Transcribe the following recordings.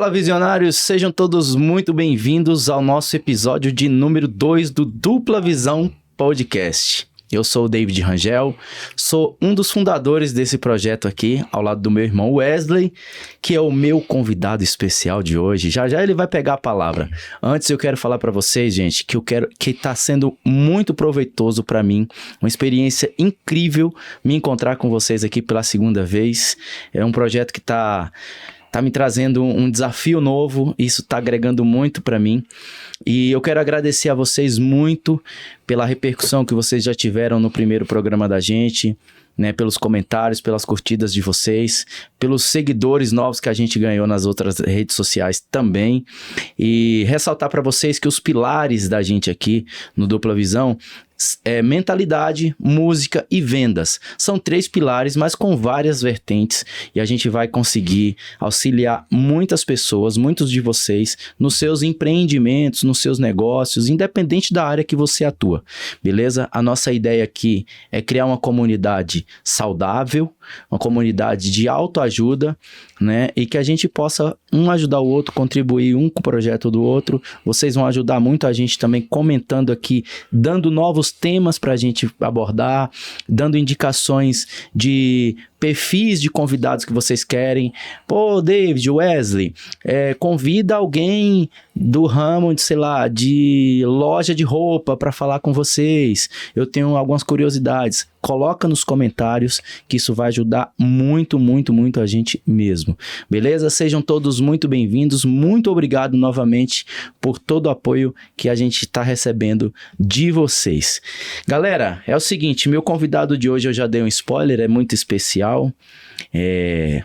Fala, visionários! Sejam todos muito bem-vindos ao nosso episódio de número 2 do Dupla Visão Podcast. Eu sou o David Rangel, sou um dos fundadores desse projeto aqui, ao lado do meu irmão Wesley, que é o meu convidado especial de hoje. Já já ele vai pegar a palavra. Antes eu quero falar para vocês, gente, que está sendo muito proveitoso para mim, uma experiência incrível me encontrar com vocês aqui pela segunda vez. É um projeto que tá me trazendo um desafio novo, isso está agregando muito para mim. E eu quero agradecer a vocês muito pela repercussão que vocês já tiveram no primeiro programa da gente, né, pelos comentários, pelas curtidas de vocês, pelos seguidores novos que a gente ganhou nas outras redes sociais também. E ressaltar para vocês que os pilares da gente aqui no Dupla Visão é mentalidade, música e vendas. São 3 pilares, mas com várias vertentes, e a gente vai conseguir auxiliar muitas pessoas, muitos de vocês, nos seus empreendimentos, nos seus negócios, independente da área que você atua, beleza? A nossa ideia aqui é criar uma comunidade saudável, uma comunidade de autoajuda, né? E que a gente possa um ajudar o outro, contribuir um com o projeto do outro. Vocês vão ajudar muito a gente também comentando aqui, dando novos temas para a gente abordar, dando indicações de perfis de convidados que vocês querem. Pô, David, Wesley, convida alguém do ramo de, sei lá, de loja de roupa para falar com vocês. Eu tenho algumas curiosidades. Coloca nos comentários que isso vai ajudar muito, muito, muito a gente mesmo. Beleza? Sejam todos muito bem-vindos. Muito obrigado novamente por todo o apoio que a gente está recebendo de vocês. Galera, é o seguinte, meu convidado de hoje, eu já dei um spoiler, é muito especial. É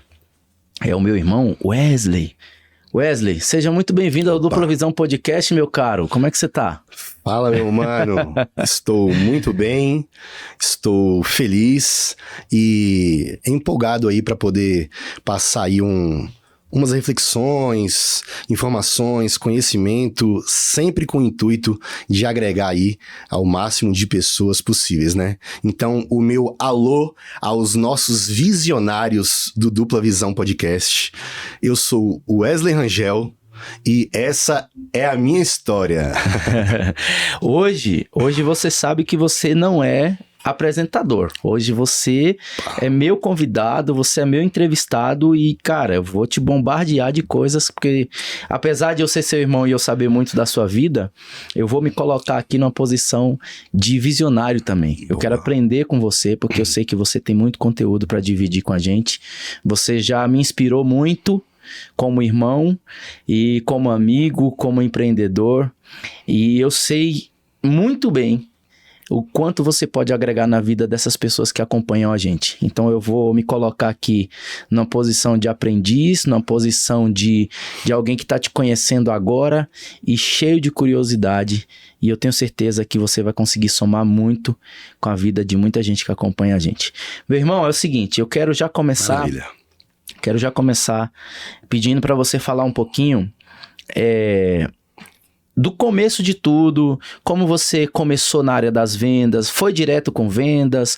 o meu irmão Wesley. Wesley, seja muito bem-vindo ao Dupla Visão Podcast, meu caro. Como é que você tá? Fala, meu mano. Estou muito bem, estou feliz e empolgado aí para poder passar aí umas reflexões, informações, conhecimento, sempre com o intuito de agregar aí ao máximo de pessoas possíveis, né? Então, o meu alô aos nossos visionários do Dupla Visão Podcast. Eu sou o Wesley Rangel e essa é a minha história. Hoje você sabe que você não é apresentador. Hoje você é meu convidado, você é meu entrevistado e, cara, eu vou te bombardear de coisas, porque apesar de eu ser seu irmão e eu saber muito da sua vida, eu vou me colocar aqui numa posição de visionário também. Eu quero aprender com você, porque eu sei que você tem muito conteúdo para dividir com a gente. Você já me inspirou muito como irmão e como amigo, como empreendedor, e eu sei muito bem o quanto você pode agregar na vida dessas pessoas que acompanham a gente. Então eu vou me colocar aqui numa posição de aprendiz, numa posição de alguém que está te conhecendo agora e cheio de curiosidade. E eu tenho certeza que você vai conseguir somar muito com a vida de muita gente que acompanha a gente. Meu irmão, é o seguinte, eu quero já começar pedindo para você falar um pouquinho do começo de tudo, como você começou na área das vendas, foi direto com vendas,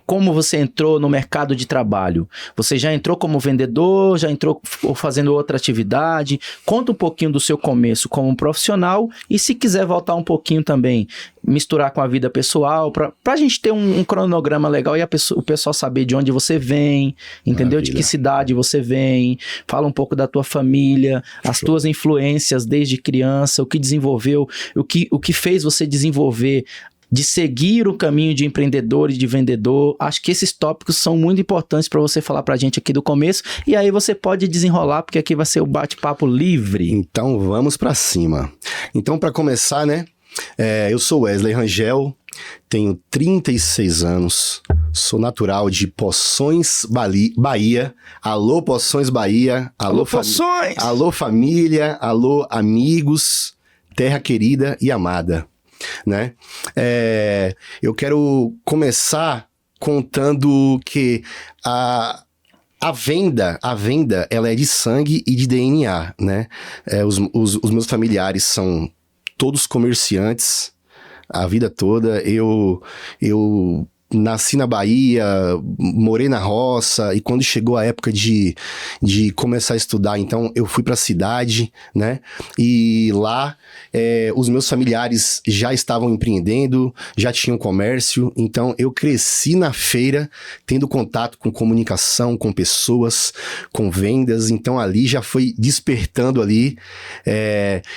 como você entrou no mercado de trabalho. Você já entrou como vendedor, já entrou fazendo outra atividade? Conta um pouquinho do seu começo como profissional e se quiser voltar um pouquinho também, misturar com a vida pessoal, para a gente ter um cronograma legal e o pessoal saber de onde você vem, entendeu? Maravilha. De que cidade você vem, fala um pouco da tua família, as tuas influências desde criança, o que desenvolveu, o que fez você desenvolver de seguir o caminho de empreendedor e de vendedor. Acho que esses tópicos são muito importantes para você falar para a gente aqui do começo, e aí você pode desenrolar, porque aqui vai ser o bate-papo livre. Então vamos para cima. Então, para começar, né, eu sou Wesley Rangel, tenho 36 anos, sou natural de Poções, Bahia. Alô, Poções, Bahia. Alô, Poções! Alô, família. Alô, amigos. Terra querida e amada. Né? Eu quero começar contando que a venda, ela é de sangue e de DNA, né? Os meus familiares são todos comerciantes, a vida toda. Eu nasci na Bahia, morei na roça, e quando chegou a época de começar a estudar, então eu fui para a cidade, né? E lá os meus familiares já estavam empreendendo, já tinham comércio, então eu cresci na feira, tendo contato com comunicação, com pessoas, com vendas, então ali já foi despertando ali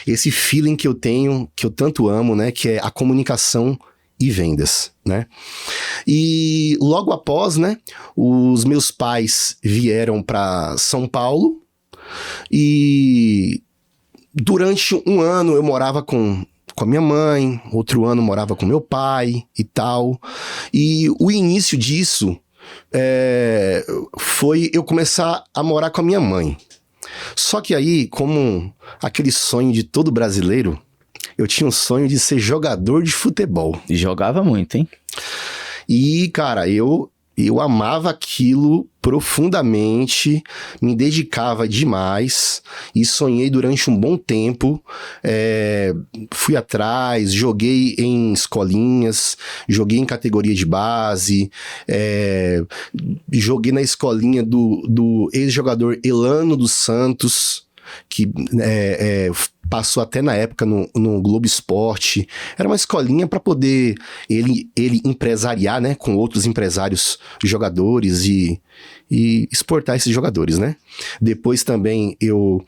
esse feeling que eu tenho, que eu tanto amo, né? Que é a comunicação e vendas, né? E logo após, né, os meus pais vieram para São Paulo e durante um ano eu morava com a minha mãe, outro ano morava com meu pai e tal. E o início disso foi eu começar a morar com a minha mãe. Só que aí, como aquele sonho de todo brasileiro, eu tinha um sonho de ser jogador de futebol. E jogava muito, hein? E, cara, eu amava aquilo profundamente, me dedicava demais e sonhei durante um bom tempo. Fui atrás, joguei em escolinhas, joguei em categoria de base, joguei na escolinha do ex-jogador Elano dos Santos, que passou até na época no Globo Esporte. Era uma escolinha para poder ele empresariar, né, com outros empresários jogadores e exportar esses jogadores, né? Depois também eu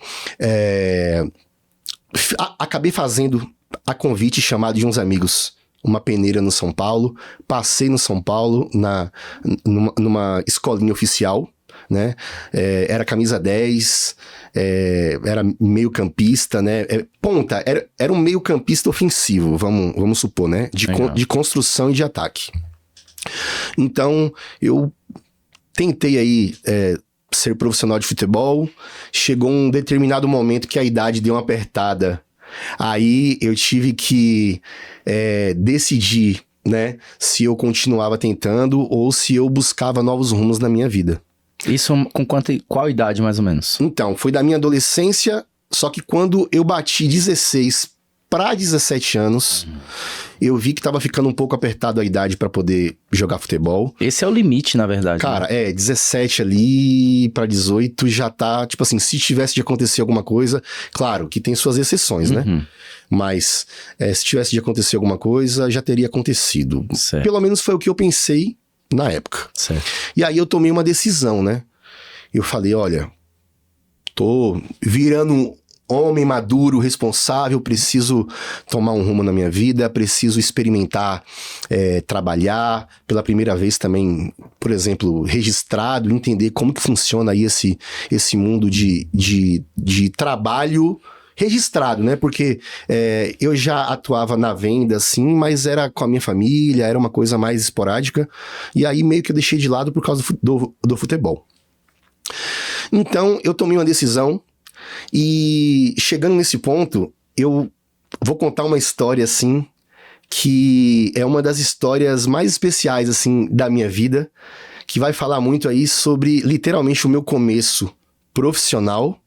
acabei fazendo a convite chamado de uns amigos, uma peneira no São Paulo. Passei no São Paulo numa escolinha oficial, né? Era camisa 10, era meio campista, né? Ponta, era um meio campista ofensivo, vamos supor, né? De construção e de ataque. Então, eu tentei aí ser profissional de futebol. Chegou um determinado momento que a idade deu uma apertada. Aí eu tive que decidir, né? Se eu continuava tentando ou se eu buscava novos rumos na minha vida. Isso com qual idade, mais ou menos? Então, foi da minha adolescência, só que quando eu bati 16 para 17 anos, eu vi que tava ficando um pouco apertado a idade para poder jogar futebol. Esse é o limite, na verdade. Cara, 17 ali para 18 já tá, tipo assim, se tivesse de acontecer alguma coisa, claro que tem suas exceções, né? Mas se tivesse de acontecer alguma coisa, já teria acontecido. Certo. Pelo menos foi o que eu pensei na época. Certo. E aí eu tomei uma decisão, né? Eu falei, olha, tô virando um homem maduro, responsável, preciso tomar um rumo na minha vida, preciso experimentar, trabalhar pela primeira vez também, por exemplo, registrado, entender como que funciona aí esse mundo de trabalho registrado, né? Porque eu já atuava na venda, assim, mas era com a minha família, era uma coisa mais esporádica, e aí meio que eu deixei de lado por causa do futebol. Então, eu tomei uma decisão, e chegando nesse ponto, eu vou contar uma história, assim, que é uma das histórias mais especiais, assim, da minha vida, que vai falar muito aí sobre, literalmente, o meu começo profissional,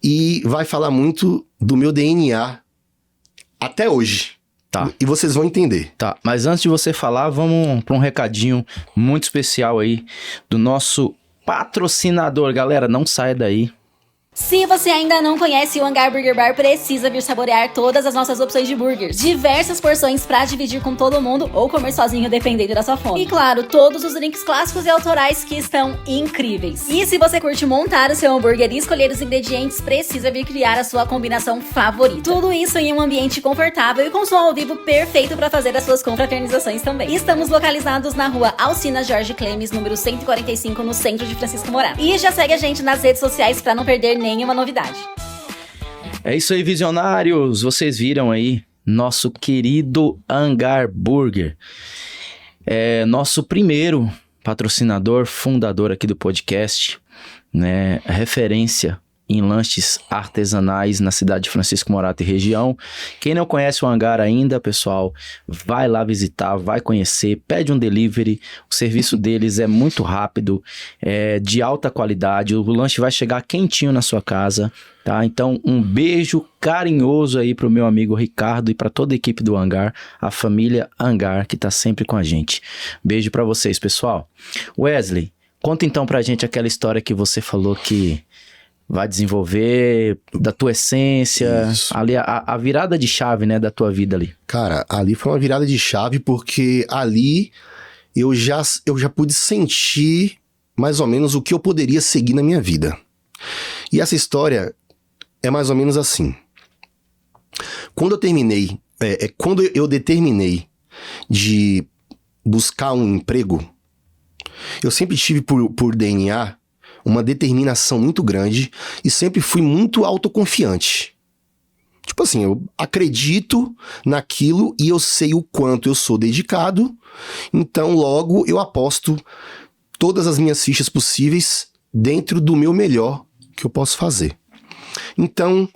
e vai falar muito do meu DNA até hoje. Tá. E vocês vão entender. Tá, mas antes de você falar, vamos para um recadinho muito especial aí do nosso patrocinador. Galera, não saia daí. Se você ainda não conhece o Hangar Burger Bar, precisa vir saborear todas as nossas opções de burgers. Diversas porções pra dividir com todo mundo ou comer sozinho, dependendo da sua fome. E claro, todos os drinks clássicos e autorais que estão incríveis. E se você curte montar o seu hambúrguer e escolher os ingredientes, precisa vir criar a sua combinação favorita. Tudo isso em um ambiente confortável e com som ao vivo perfeito para fazer as suas confraternizações também. Estamos localizados na rua Alcina Jorge Clemes, número 145, no centro de Francisco Morato. E já segue a gente nas redes sociais para não perder nenhuma novidade. É isso aí, visionários. Vocês viram aí nosso querido Hangar Burger. É nosso primeiro patrocinador, fundador aqui do podcast, né? Referência em lanches artesanais na cidade de Francisco Morato e região. Quem não conhece o hangar ainda, pessoal, vai lá visitar, vai conhecer, pede um delivery. O serviço deles é muito rápido, é de alta qualidade. O lanche vai chegar quentinho na sua casa, tá? Então, um beijo carinhoso aí pro meu amigo Ricardo e para toda a equipe do hangar, a família Hangar, que tá sempre com a gente. Beijo para vocês, pessoal. Wesley, conta então pra gente aquela história que você falou que vai desenvolver, da tua essência, Isso. ali a virada de chave, né, da tua vida ali. Cara, ali foi uma virada de chave, porque ali eu já pude sentir mais ou menos o que eu poderia seguir na minha vida. E essa história é mais ou menos assim. Quando eu determinei de buscar um emprego, eu sempre tive por DNA uma determinação muito grande e sempre fui muito autoconfiante. Tipo assim, eu acredito naquilo e eu sei o quanto eu sou dedicado, então logo eu aposto todas as minhas fichas possíveis dentro do meu melhor que eu posso fazer. Então,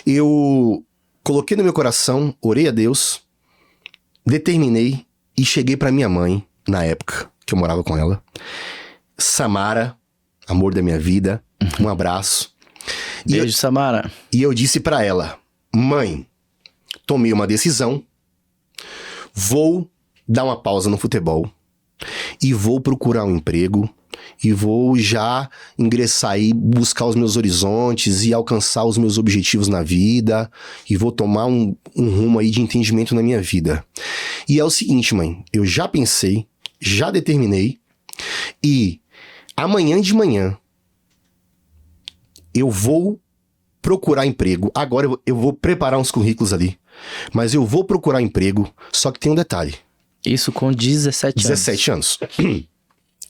eu coloquei no meu coração, orei a Deus, determinei e cheguei pra minha mãe, na época que eu morava com ela, Samara, amor da minha vida, um abraço. Beijo, Samara. E eu disse pra ela, mãe, tomei uma decisão, vou dar uma pausa no futebol e vou procurar um emprego e vou já ingressar aí, buscar os meus horizontes e alcançar os meus objetivos na vida e vou tomar um rumo aí de entendimento na minha vida. E é o seguinte, mãe, eu já pensei, já determinei e amanhã de manhã eu vou procurar emprego. Agora eu vou preparar uns currículos ali. Mas eu vou procurar emprego, só que tem um detalhe. Isso com 17 anos. 17 anos.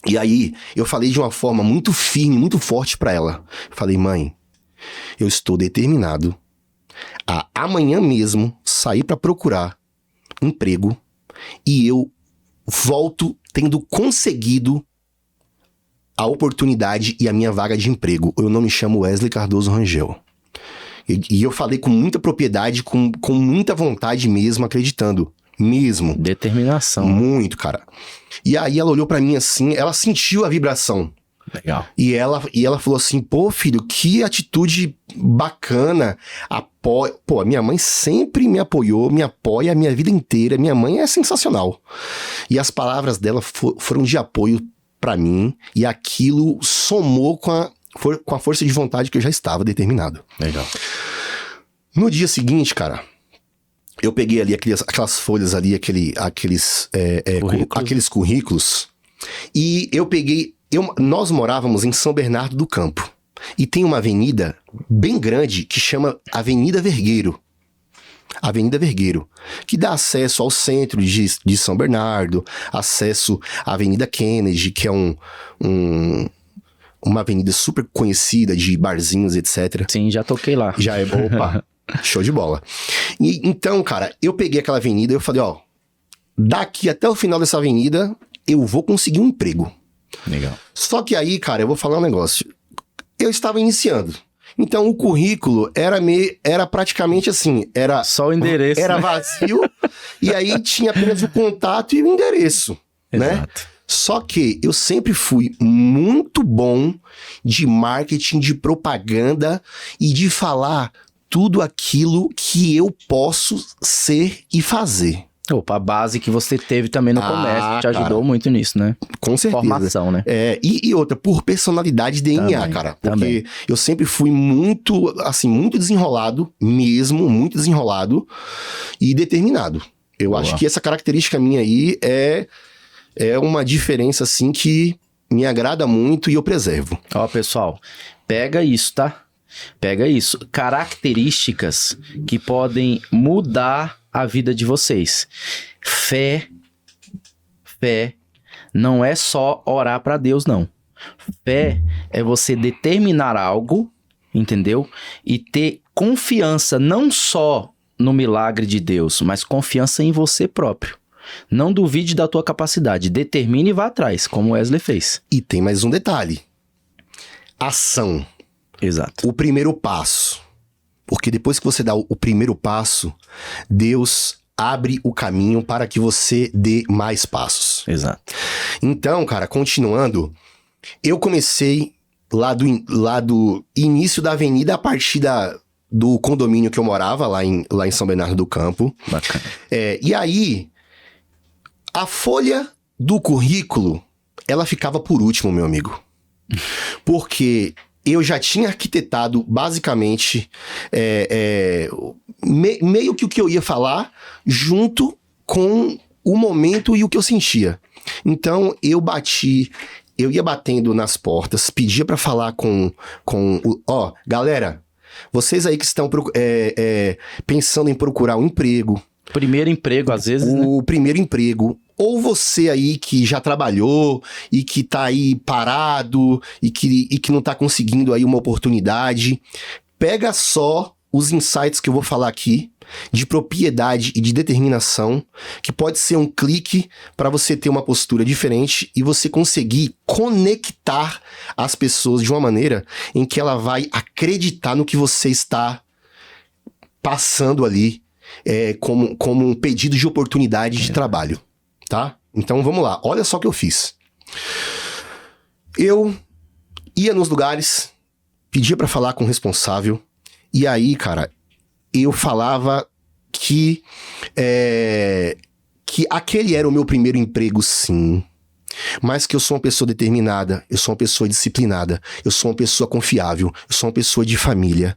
E aí eu falei de uma forma muito firme, muito forte pra ela. Falei, mãe, eu estou determinado a amanhã mesmo sair pra procurar emprego e eu volto tendo conseguido a oportunidade e a minha vaga de emprego. Eu não me chamo Wesley Cardoso Rangel. E eu falei com muita propriedade, com muita vontade mesmo, acreditando. Mesmo. Determinação. Muito, cara. E aí ela olhou pra mim assim, ela sentiu a vibração. Legal. E ela falou assim, pô, filho, que atitude bacana. Pô, minha mãe sempre me apoiou, me apoia a minha vida inteira. Minha mãe é sensacional. E as palavras dela foram de apoio pra mim, e aquilo somou com a força de vontade que eu já estava determinado. Legal. No dia seguinte, cara, eu peguei ali aquelas folhas ali, aqueles currículos, e eu peguei... Nós morávamos em São Bernardo do Campo, e tem uma avenida bem grande que chama Avenida Vergueiro. Avenida Vergueiro, que dá acesso ao centro de São Bernardo, acesso à Avenida Kennedy, que é uma avenida super conhecida de barzinhos, etc. Sim, já toquei lá. Já é bom, opa, show de bola. E, então, cara, eu peguei aquela avenida e eu falei, ó, daqui até o final dessa avenida, eu vou conseguir um emprego. Legal. Só que aí, cara, eu vou falar um negócio. Eu estava iniciando. Então, o currículo era praticamente assim, era... Só o endereço, Era né? vazio, e aí tinha apenas o contato e o endereço, né? Exato. Só que eu sempre fui muito bom de marketing, de propaganda e de falar tudo aquilo que eu posso ser e fazer. Opa, a base que você teve também no comércio te ajudou cara, muito nisso, né? Com certeza. Formação, né? E outra, por personalidade DNA, Também, cara. Porque também. eu sempre fui muito, assim, muito desenrolado, mesmo, muito desenrolado e determinado. Eu Boa. acho que essa característica minha aí é uma diferença, assim, que me agrada muito e eu preservo. Ó, pessoal, pega isso, tá? Pega isso. Características que podem mudar a vida de vocês. Fé não é só orar pra Deus, não. Fé é você determinar algo, entendeu? E ter confiança não só no milagre de Deus, mas confiança em você próprio. Não duvide da tua capacidade. Determine e vá atrás, como Wesley fez. E tem mais um detalhe. Ação. Exato. o primeiro passo. Porque depois que você dá o primeiro passo, Deus abre o caminho para que você dê mais passos. Exato. Então, cara, continuando, eu comecei lá do início da avenida, a partir do condomínio que eu morava, lá em São Bernardo do Campo. Bacana. E aí, a folha do currículo, ela ficava por último, meu amigo. Porque eu já tinha arquitetado, basicamente, meio que o que eu ia falar, junto com o momento e o que eu sentia. Então, eu ia batendo nas portas, pedia pra falar com galera, vocês aí que estão pensando em procurar um emprego. Primeiro emprego, às vezes, né? O primeiro emprego. Ou você aí que já trabalhou e que tá aí parado e que não tá conseguindo aí uma oportunidade, pega só os insights que eu vou falar aqui, de propriedade e de determinação, que pode ser um clique para você ter uma postura diferente e você conseguir conectar as pessoas de uma maneira em que ela vai acreditar no que você está passando ali como um pedido de oportunidade de trabalho. Tá? Então vamos lá, olha só o que eu fiz. Eu ia nos lugares, pedia pra falar com o responsável, e aí, cara, eu falava que aquele era o meu primeiro emprego, sim, mas que eu sou uma pessoa determinada, eu sou uma pessoa disciplinada, eu sou uma pessoa confiável, eu sou uma pessoa de família,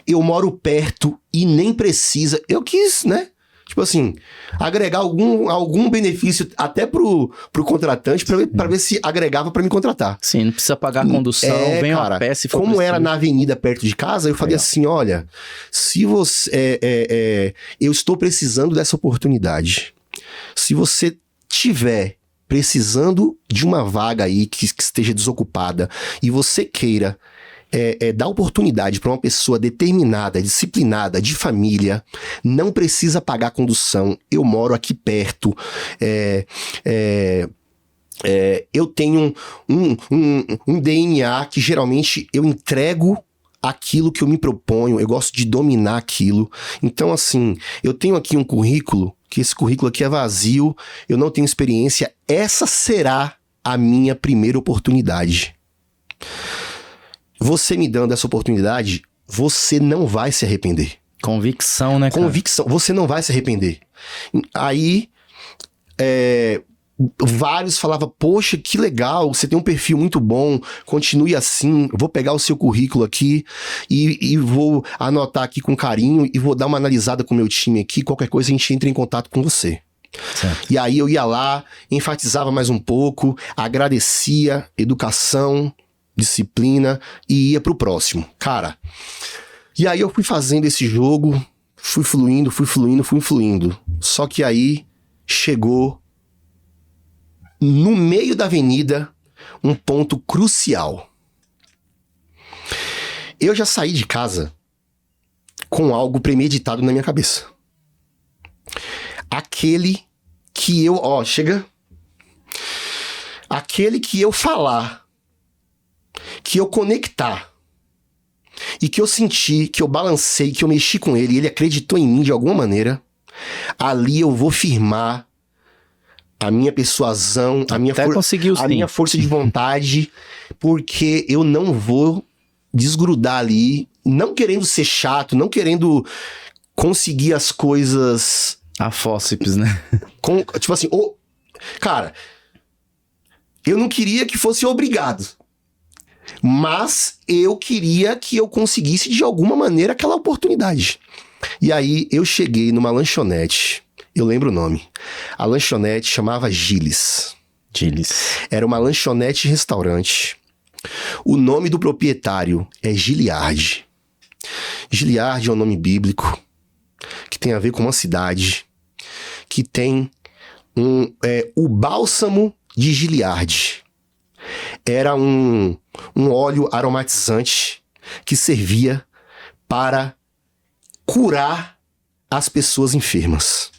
eu moro perto e nem precisa, eu quis, né? Tipo assim, agregar algum benefício até pro contratante pra ver se agregava pra me contratar. Sim, não precisa pagar a condução, vem cara, a pé se for como preciso. era na avenida perto de casa, eu falei assim, olha, se você... eu estou precisando dessa oportunidade. Se você tiver precisando de uma vaga aí que esteja desocupada e você queira dar oportunidade para uma pessoa determinada, disciplinada, de família, não precisa pagar condução, eu moro aqui perto, eu tenho um DNA que geralmente eu entrego aquilo que eu me proponho, eu gosto de dominar aquilo. Então, assim, eu tenho aqui um currículo, que esse currículo aqui é vazio, eu não tenho experiência, essa será a minha primeira oportunidade. Você me dando essa oportunidade, você não vai se arrepender. Convicção, né, cara? Convicção, você não vai se arrepender. Aí, vários falavam, poxa, que legal, você tem um perfil muito bom, continue assim, vou pegar o seu currículo aqui e vou anotar aqui com carinho e vou dar uma analisada com o meu time aqui, qualquer coisa a gente entra em contato com você. Certo. E aí eu ia lá, enfatizava mais um pouco, agradecia, educação, disciplina e ia pro próximo. Cara, e aí eu fui fazendo esse jogo, fui fluindo. Só que aí chegou no meio da avenida um ponto crucial. Eu já saí de casa com algo premeditado na minha cabeça. Aquele que eu... Aquele que eu falar, que eu conectar, e que eu senti, que eu balancei, que eu mexi com ele, e ele acreditou em mim de alguma maneira, ali eu vou firmar a minha persuasão, a minha força de vontade, porque eu não vou desgrudar ali, não querendo ser chato, não querendo conseguir as coisas... A fósseis, né? Tipo assim, cara, eu não queria que fosse obrigado, mas eu queria que eu conseguisse de alguma maneira aquela oportunidade. E aí eu cheguei numa lanchonete, eu lembro o nome. A lanchonete chamava Gilles. Era uma lanchonete restaurante. O nome do proprietário é Giliard. Giliard é um nome bíblico que tem a ver com uma cidade que tem o bálsamo de Giliard. Era um óleo aromatizante que servia para curar as pessoas enfermas.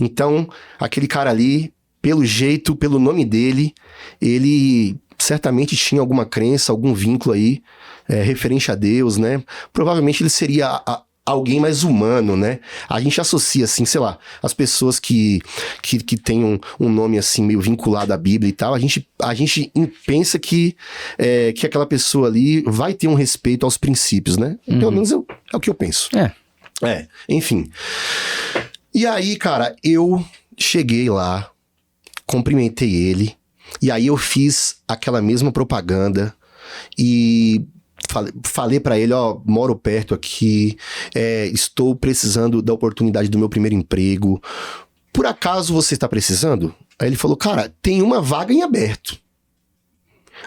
Então, aquele cara ali, pelo jeito, pelo nome dele, ele certamente tinha alguma crença, algum vínculo aí referente a Deus, né? Provavelmente ele seria alguém mais humano, né? A gente associa, assim, sei lá, as pessoas que têm um nome, assim, meio vinculado à Bíblia e tal, a gente pensa que aquela pessoa ali vai ter um respeito aos princípios, né? Pelo menos é o que eu penso. Enfim. E aí, cara, eu cheguei lá, cumprimentei ele, e aí eu fiz aquela mesma propaganda e falei pra ele, ó, moro perto aqui, estou precisando da oportunidade do meu primeiro emprego. Por acaso você está precisando? Aí ele falou, cara, tem uma vaga em aberto.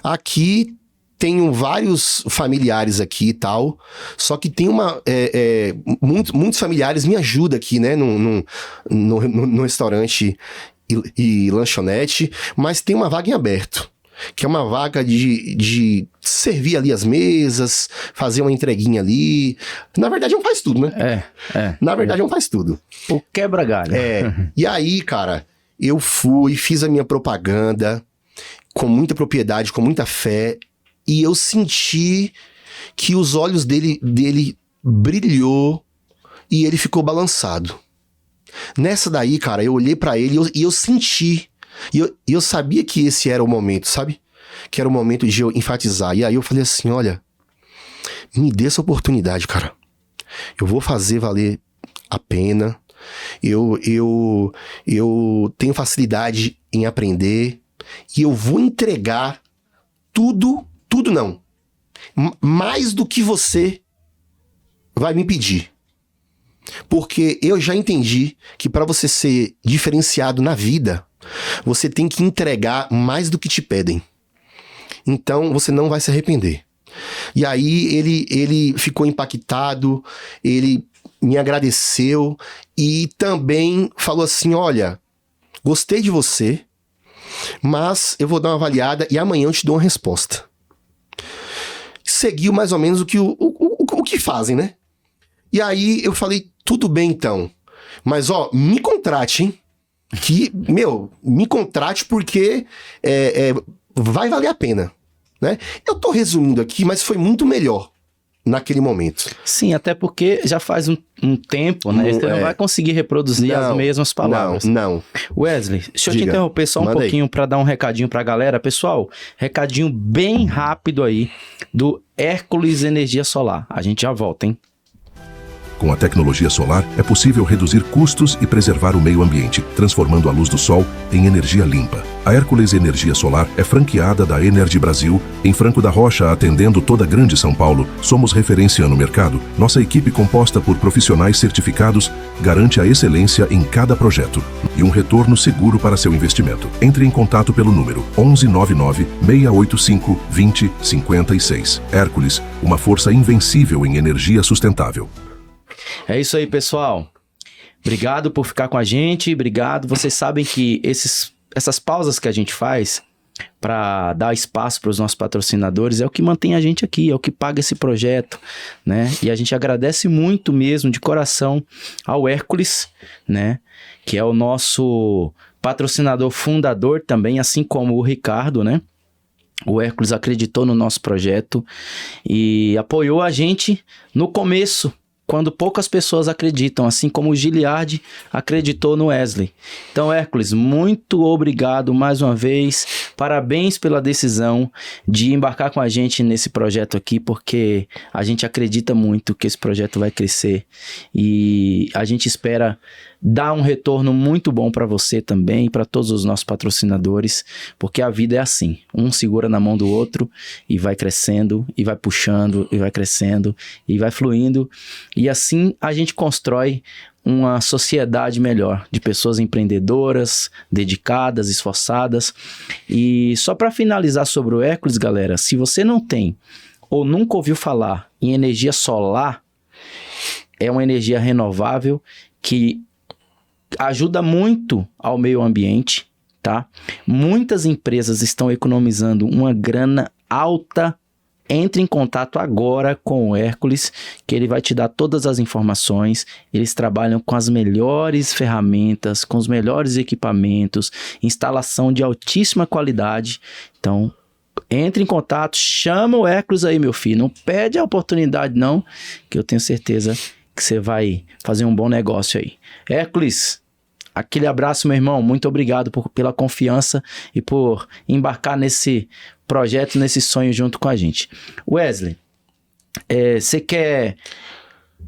Aqui tenho vários familiares aqui e tal, só que tem muitos familiares me ajudam aqui, né, no restaurante e lanchonete, mas tem uma vaga em aberto. Que é uma vaga de servir ali as mesas, fazer uma entreguinha ali. Na verdade, não faz tudo, né? Na verdade, não faz tudo. O quebra-galho. E aí, cara, eu fiz a minha propaganda com muita propriedade, com muita fé, e eu senti que os olhos dele brilhou e ele ficou balançado. Nessa daí, cara, eu olhei pra ele e eu senti. E eu sabia que esse era o momento, sabe? Que era o momento de eu enfatizar. E aí eu falei assim, olha, me dê essa oportunidade, cara. Eu vou fazer valer a pena. Eu tenho facilidade em aprender. E eu vou entregar tudo não. Mais do que você vai me pedir. Porque eu já entendi que para você ser diferenciado na vida, você tem que entregar mais do que te pedem. Então, você não vai se arrepender. E aí, ele ficou impactado, ele me agradeceu e também falou assim, olha, gostei de você, mas eu vou dar uma avaliada e amanhã eu te dou uma resposta. Seguiu mais ou menos o que fazem, né? E aí, eu falei, tudo bem então, mas me contrate, hein? Me contrate porque vai valer a pena, né? Eu tô resumindo aqui, mas foi muito melhor naquele momento. Sim, até porque já faz um tempo, né? Você não vai conseguir reproduzir as mesmas palavras. Não. Wesley, deixa eu te interromper só um pouquinho para dar um recadinho pra galera. Pessoal, recadinho bem rápido aí do Hércules Energia Solar. A gente já volta, hein? Com a tecnologia solar, é possível reduzir custos e preservar o meio ambiente, transformando a luz do sol em energia limpa. A Hércules Energia Solar é franqueada da Energy Brasil, em Franco da Rocha, atendendo toda a Grande São Paulo. Somos referência no mercado. Nossa equipe, composta por profissionais certificados, garante a excelência em cada projeto e um retorno seguro para seu investimento. Entre em contato pelo número 1199-685-2056. Hércules, uma força invencível em energia sustentável. É isso aí, pessoal. Obrigado por ficar com a gente. Obrigado. Vocês sabem que essas pausas que a gente faz para dar espaço para os nossos patrocinadores é o que mantém a gente aqui, é o que paga esse projeto, né? E a gente agradece muito mesmo, de coração, ao Hércules, né? Que é o nosso patrocinador fundador também, assim como o Ricardo, né? O Hércules acreditou no nosso projeto e apoiou a gente no começo, quando poucas pessoas acreditam, assim como o Giliard acreditou no Wesley. Então, Hércules, muito obrigado mais uma vez. Parabéns pela decisão de embarcar com a gente nesse projeto aqui, porque a gente acredita muito que esse projeto vai crescer e a gente espera dar um retorno muito bom para você também e para todos os nossos patrocinadores, porque a vida é assim, um segura na mão do outro e vai crescendo, e vai puxando, e vai crescendo, e vai fluindo, e assim a gente constrói uma sociedade melhor, de pessoas empreendedoras, dedicadas, esforçadas. E só para finalizar sobre o Hércules, galera, se você não tem ou nunca ouviu falar em energia solar, é uma energia renovável que ajuda muito ao meio ambiente, tá? Muitas empresas estão economizando uma grana alta. Entre em contato agora com o Hércules, que ele vai te dar todas as informações. Eles trabalham com as melhores ferramentas, com os melhores equipamentos, instalação de altíssima qualidade. Então, Entre em contato, chama o Hércules aí, meu filho. Não perde a oportunidade, não, que eu tenho certeza que você vai fazer um bom negócio aí. Hércules, aquele abraço, meu irmão. Muito obrigado pela confiança e por embarcar nesse projeto, nesse sonho junto com a gente. Wesley, você quer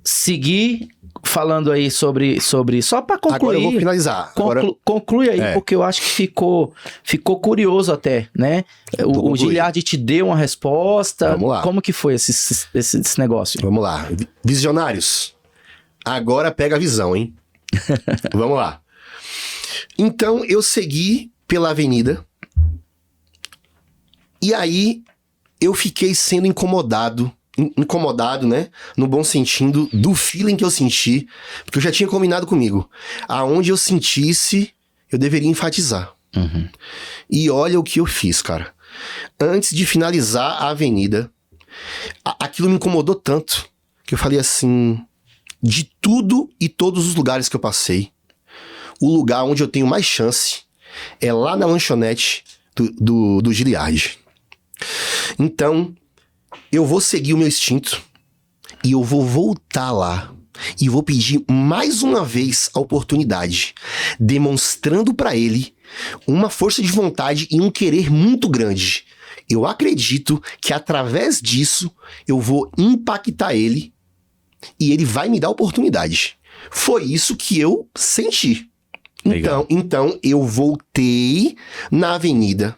seguir falando aí sobre só para concluir? Agora eu vou finalizar. Conclui aí, porque eu acho que ficou curioso até, né? O Giliardi te deu uma resposta. Vamos lá. Como que foi esse negócio? Vamos lá. Visionários, agora pega a visão, hein? Vamos lá. Então, eu segui pela avenida e aí eu fiquei sendo incomodado, né? No bom sentido do feeling que eu senti, porque eu já tinha combinado comigo. Aonde eu sentisse, eu deveria enfatizar. Uhum. E olha o que eu fiz, cara. Antes de finalizar a avenida, aquilo me incomodou tanto que eu falei assim: de tudo e todos os lugares que eu passei, o lugar onde eu tenho mais chance é lá na lanchonete do Giliardi. Então, eu vou seguir o meu instinto e eu vou voltar lá e vou pedir mais uma vez a oportunidade, demonstrando pra ele uma força de vontade e um querer muito grande. Eu acredito que através disso eu vou impactar ele e ele vai me dar a oportunidade. Foi isso que eu senti. Então eu voltei na avenida.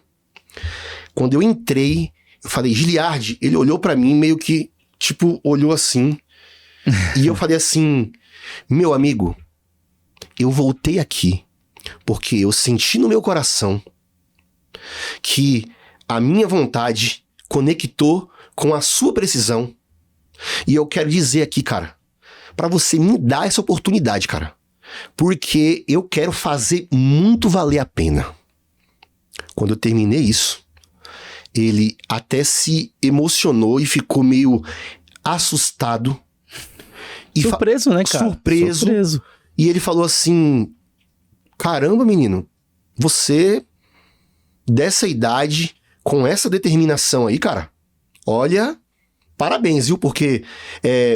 Quando eu entrei, eu falei: Giliardi. Ele olhou pra mim meio que, tipo, olhou assim. E eu falei assim: meu amigo, eu voltei aqui porque eu senti no meu coração que a minha vontade conectou com a sua precisão. E eu quero dizer aqui, cara, pra você me dar essa oportunidade, cara, porque eu quero fazer muito valer a pena. Quando eu terminei isso, ele até se emocionou e ficou meio assustado. Surpreso, né, cara? Surpreso. E ele falou assim: caramba, menino, você dessa idade, com essa determinação aí, cara, olha, parabéns, viu? Porque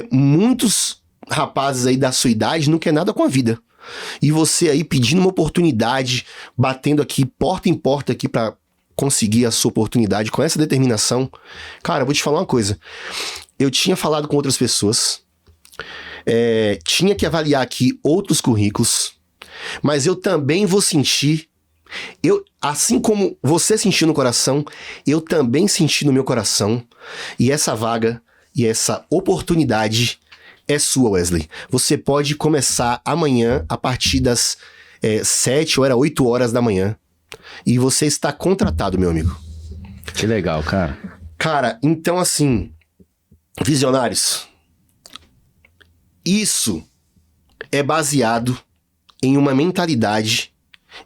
muitos rapazes aí da sua idade não quer nada com a vida. E você aí pedindo uma oportunidade, batendo aqui porta em porta aqui pra conseguir a sua oportunidade com essa determinação. Cara, eu vou te falar uma coisa. Eu tinha falado com outras pessoas, tinha que avaliar aqui outros currículos, mas eu também vou sentir, assim como você sentiu no coração, eu também senti no meu coração, e essa vaga e essa oportunidade é sua, Wesley. Você pode começar amanhã a partir das 7 ou 8 horas da manhã. E você está contratado, meu amigo. Que legal, cara. Cara, então assim, visionários, isso é baseado em uma mentalidade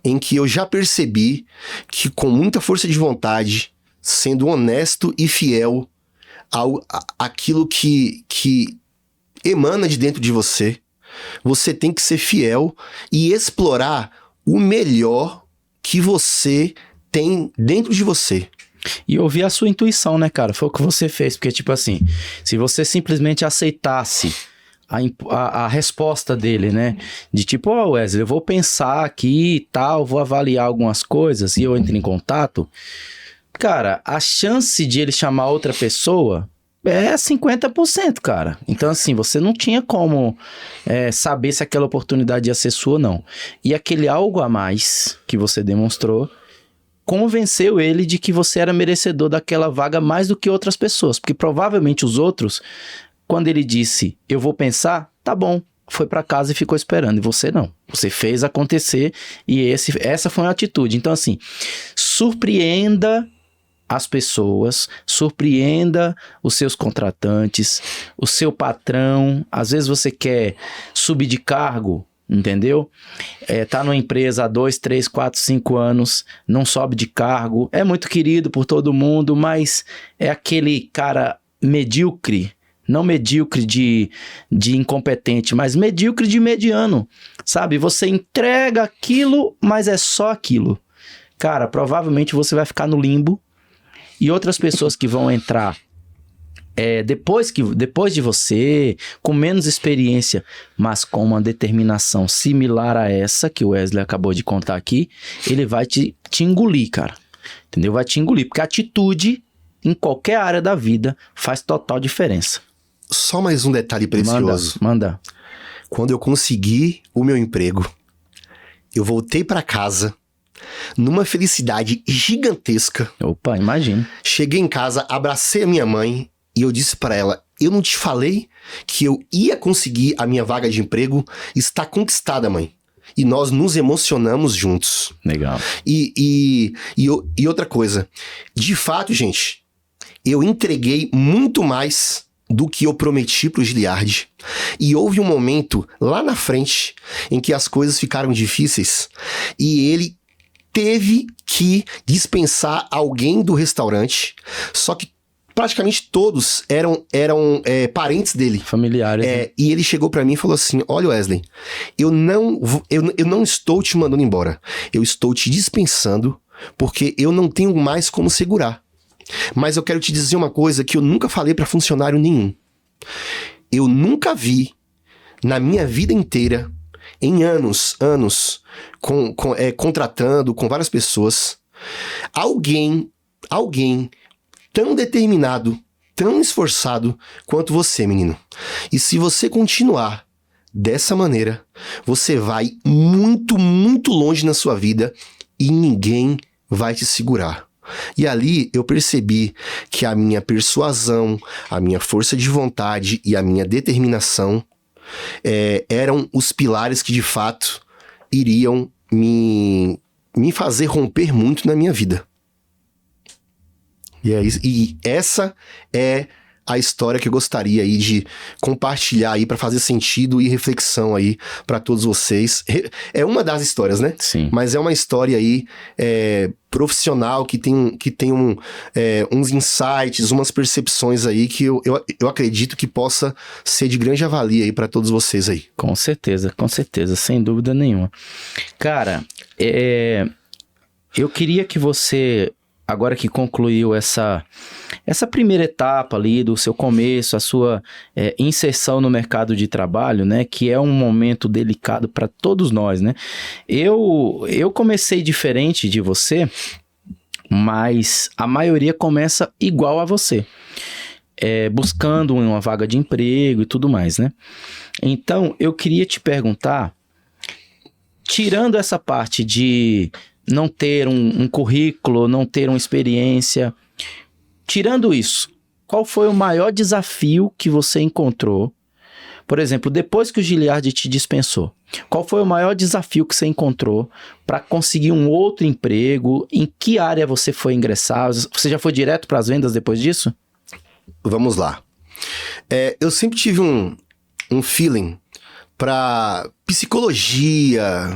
em que eu já percebi que, com muita força de vontade, sendo honesto e fiel àquilo que emana de dentro de você, você tem que ser fiel e explorar o melhor que você tem dentro de você. E ouvir a sua intuição, né, cara? Foi o que você fez. Porque, tipo assim, se você simplesmente aceitasse a resposta dele, né? De tipo, Wesley, eu vou pensar aqui e tal, vou avaliar algumas coisas e eu entro em contato. Cara, a chance de ele chamar outra pessoa é 50%, cara. Então, assim, você não tinha como saber se aquela oportunidade ia ser sua ou não. E aquele algo a mais que você demonstrou convenceu ele de que você era merecedor daquela vaga mais do que outras pessoas. Porque provavelmente os outros, quando ele disse, eu vou pensar, tá bom, foi pra casa e ficou esperando. E você não. Você fez acontecer e essa foi uma atitude. Então, assim, surpreenda as pessoas, surpreenda os seus contratantes, o seu patrão. Às vezes você quer subir de cargo, entendeu? Tá numa empresa há 2, 3, 4, 5 anos, não sobe de cargo, é muito querido por todo mundo, mas é aquele cara medíocre, não medíocre de incompetente, mas medíocre de mediano, sabe? Você entrega aquilo, mas é só aquilo. Cara, provavelmente você vai ficar no limbo e outras pessoas que vão entrar depois de você, com menos experiência, mas com uma determinação similar a essa que o Wesley acabou de contar aqui, ele vai te engolir, cara. Entendeu? Vai te engolir, porque a atitude em qualquer área da vida faz total diferença. Só mais um detalhe precioso. Manda. Quando eu consegui o meu emprego, eu voltei pra casa numa felicidade gigantesca. Opa, imagina. Cheguei em casa, abracei a minha mãe e eu disse pra ela: eu não te falei que eu ia conseguir a minha vaga de emprego? Está conquistada, mãe. E nós nos emocionamos juntos. Legal. E outra coisa, de fato, gente, eu entreguei muito mais do que eu prometi pro Giliard. E houve um momento lá na frente em que as coisas ficaram difíceis e ele teve que dispensar alguém do restaurante, só que praticamente todos eram parentes dele. Familiares. Né? E ele chegou pra mim e falou assim: olha, Wesley, eu não estou te mandando embora. Eu estou te dispensando porque eu não tenho mais como segurar. Mas eu quero te dizer uma coisa que eu nunca falei pra funcionário nenhum. Eu nunca vi na minha vida inteira, em anos, contratando com várias pessoas, alguém tão determinado, tão esforçado quanto você, menino. E se você continuar dessa maneira, você vai muito, muito longe na sua vida e ninguém vai te segurar. E ali eu percebi que a minha persuasão, a minha força de vontade e a minha determinação eram os pilares que de fato iriam me fazer romper muito na minha vida. E essa é a história que eu gostaria aí de compartilhar aí para fazer sentido e reflexão aí para todos vocês. É uma das histórias, né? Sim. Mas é uma história aí profissional que tem uns insights, umas percepções aí que eu acredito que possa ser de grande avalia aí para todos vocês aí. Com certeza, sem dúvida nenhuma. Cara, eu queria que você, agora que concluiu essa primeira etapa ali do seu começo, a sua inserção no mercado de trabalho, né, que é um momento delicado para todos nós, né? Eu comecei diferente de você, mas a maioria começa igual a você, buscando uma vaga de emprego e tudo mais, né? Então, eu queria te perguntar, tirando essa parte de não ter um currículo, não ter uma experiência, tirando isso, qual foi o maior desafio que você encontrou? Por exemplo, depois que o Giliard te dispensou, qual foi o maior desafio que você encontrou para conseguir um outro emprego? Em que área você foi ingressar? Você já foi direto para as vendas depois disso? Vamos lá. Eu sempre tive um feeling para psicologia,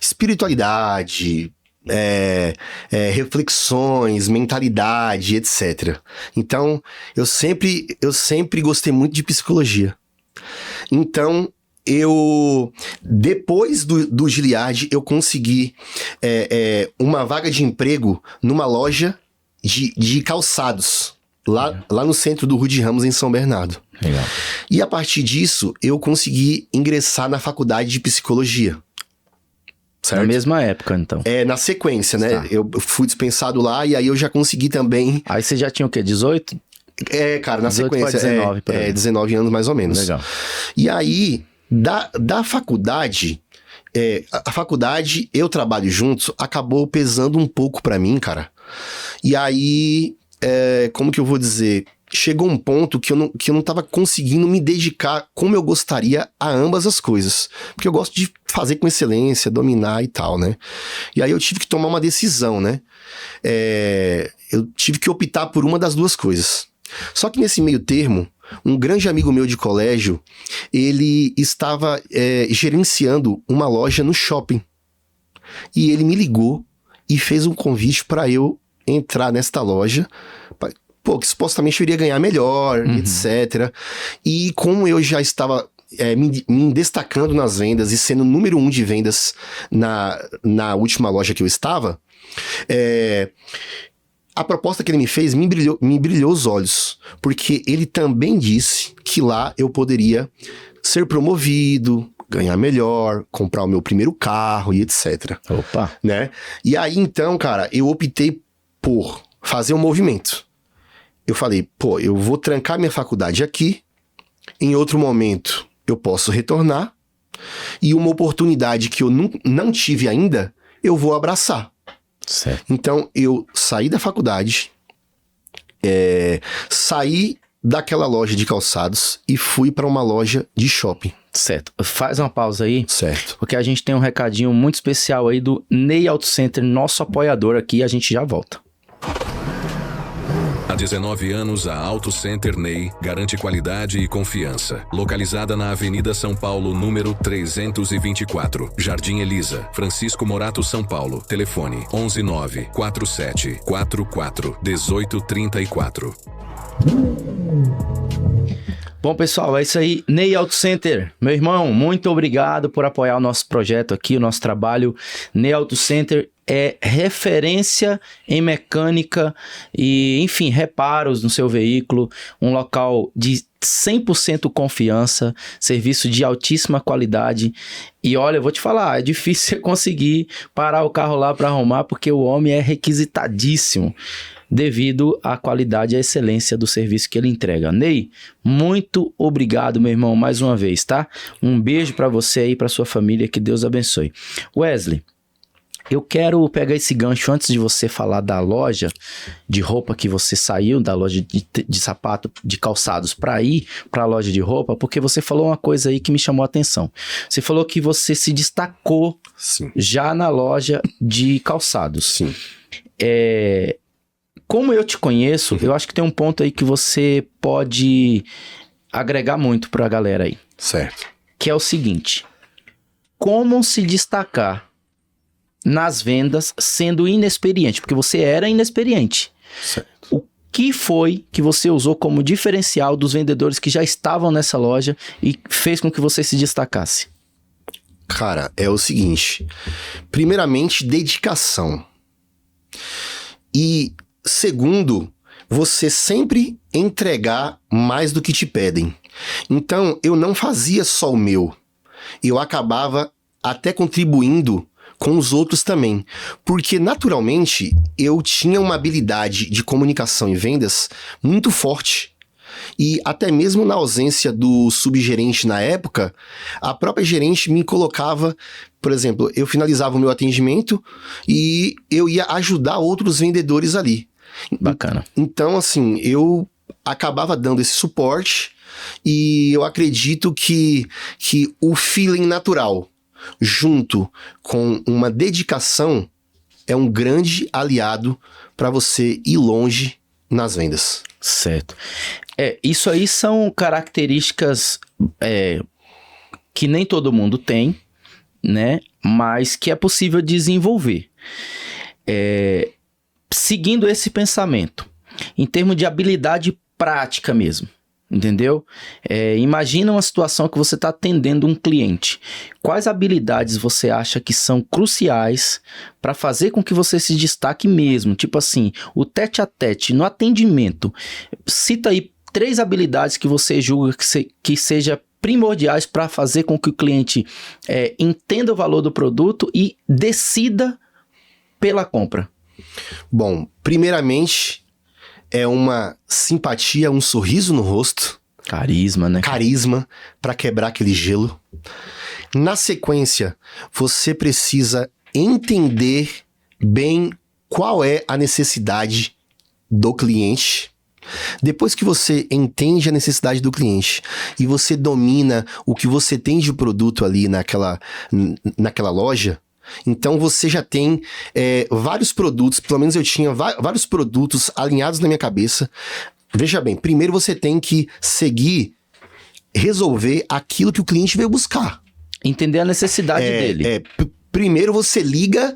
espiritualidade, reflexões, mentalidade, etc. Então, eu sempre gostei muito de psicologia. Então, depois do Giliard, eu consegui uma vaga de emprego numa loja de calçados, lá no centro do Rude Ramos, em São Bernardo. Legal. E a partir disso, eu consegui ingressar na faculdade de psicologia. Certo? Na mesma época, então. Na sequência, né? Tá. Eu fui dispensado lá e aí eu já consegui também... Aí você já tinha o quê? 18? Cara, na 18 sequência. 19, 19 anos mais ou menos. Legal. E aí, da faculdade... a faculdade, eu trabalho juntos, acabou pesando um pouco pra mim, cara. E aí, como que eu vou dizer... Chegou um ponto que eu não tava conseguindo me dedicar como eu gostaria a ambas as coisas. Porque eu gosto de fazer com excelência, dominar e tal, né? E aí eu tive que tomar uma decisão, né? Eu tive que optar por uma das duas coisas. Só que nesse meio termo, um grande amigo meu de colégio, ele estava gerenciando uma loja no shopping. E ele me ligou e fez um convite para eu entrar nesta loja, que supostamente eu iria ganhar melhor, etc. E como eu já estava me destacando nas vendas e sendo o número 1 de vendas na última loja que eu estava, a proposta que ele me fez me brilhou os olhos, porque ele também disse que lá eu poderia ser promovido, ganhar melhor, comprar o meu primeiro carro e etc. Opa! Né? E aí, então, cara, eu optei por fazer um movimento. Eu falei, pô, eu vou trancar minha faculdade aqui, em outro momento eu posso retornar, e uma oportunidade que eu não tive ainda, eu vou abraçar. Certo. Então, eu saí da faculdade, saí daquela loja de calçados e fui para uma loja de shopping. Certo. Faz uma pausa aí. Certo. Porque a gente tem um recadinho muito especial aí do Ney Auto Center, nosso apoiador aqui, a gente já volta. Há 19 anos, a Auto Center Ney garante qualidade e confiança. Localizada na Avenida São Paulo, número 324, Jardim Elisa, Francisco Morato, São Paulo. Telefone 119-4744-1834. Bom, pessoal, é isso aí. Ney Auto Center, meu irmão, muito obrigado por apoiar o nosso projeto aqui, o nosso trabalho. Ney Auto Center é referência em mecânica e, enfim, reparos no seu veículo. Um local de 100% confiança, serviço de altíssima qualidade. E olha, eu vou te falar, é difícil você conseguir parar o carro lá para arrumar, porque o homem é requisitadíssimo devido à qualidade e à excelência do serviço que ele entrega. Ney, muito obrigado, meu irmão, mais uma vez, tá? Um beijo para você aí, para sua família, que Deus abençoe. Wesley, eu quero pegar esse gancho antes de você falar da loja de roupa que você saiu, da loja de sapato, de calçados, para ir para a loja de roupa, porque você falou uma coisa aí que me chamou a atenção. Você falou que você se destacou Sim. já na loja de calçados. Sim. Como eu te conheço, eu acho que tem um ponto aí que você pode agregar muito para a galera aí. Certo. Que é o seguinte: como se destacar nas vendas sendo inexperiente? Porque você era inexperiente. Certo. O que foi que você usou como diferencial dos vendedores que já estavam nessa loja e fez com que você se destacasse? Cara, é o seguinte. Primeiramente, dedicação. E segundo, você sempre entregar mais do que te pedem. Então, eu não fazia só o meu. Eu acabava até contribuindo com os outros também. Porque, naturalmente, eu tinha uma habilidade de comunicação e vendas muito forte. E até mesmo na ausência do subgerente na época, a própria gerente me colocava, por exemplo, eu finalizava o meu atendimento e eu ia ajudar outros vendedores ali. Bacana. Então, assim, eu acabava dando esse suporte e eu acredito que o feeling natural, junto com uma dedicação, é um grande aliado para você ir longe nas vendas. Certo. Isso aí são características que nem todo mundo tem, né? Mas que é possível desenvolver. Seguindo esse pensamento, em termos de habilidade prática mesmo, entendeu? Imagina uma situação que você está atendendo um cliente. Quais habilidades você acha que são cruciais para fazer com que você se destaque mesmo? Tipo assim, o tete a tete no atendimento. Cita aí 3 habilidades que você julga que seja primordiais para fazer com que o cliente entenda o valor do produto e decida pela compra. Bom, primeiramente, é uma simpatia, um sorriso no rosto. Carisma, né? Carisma, para quebrar aquele gelo. Na sequência, você precisa entender bem qual é a necessidade do cliente. Depois que você entende a necessidade do cliente e você domina o que você tem de produto ali naquela loja, então você já tem vários produtos, pelo menos eu tinha vários produtos alinhados na minha cabeça. Veja bem, primeiro você tem que resolver aquilo que o cliente veio buscar. Entender a necessidade dele. Primeiro você liga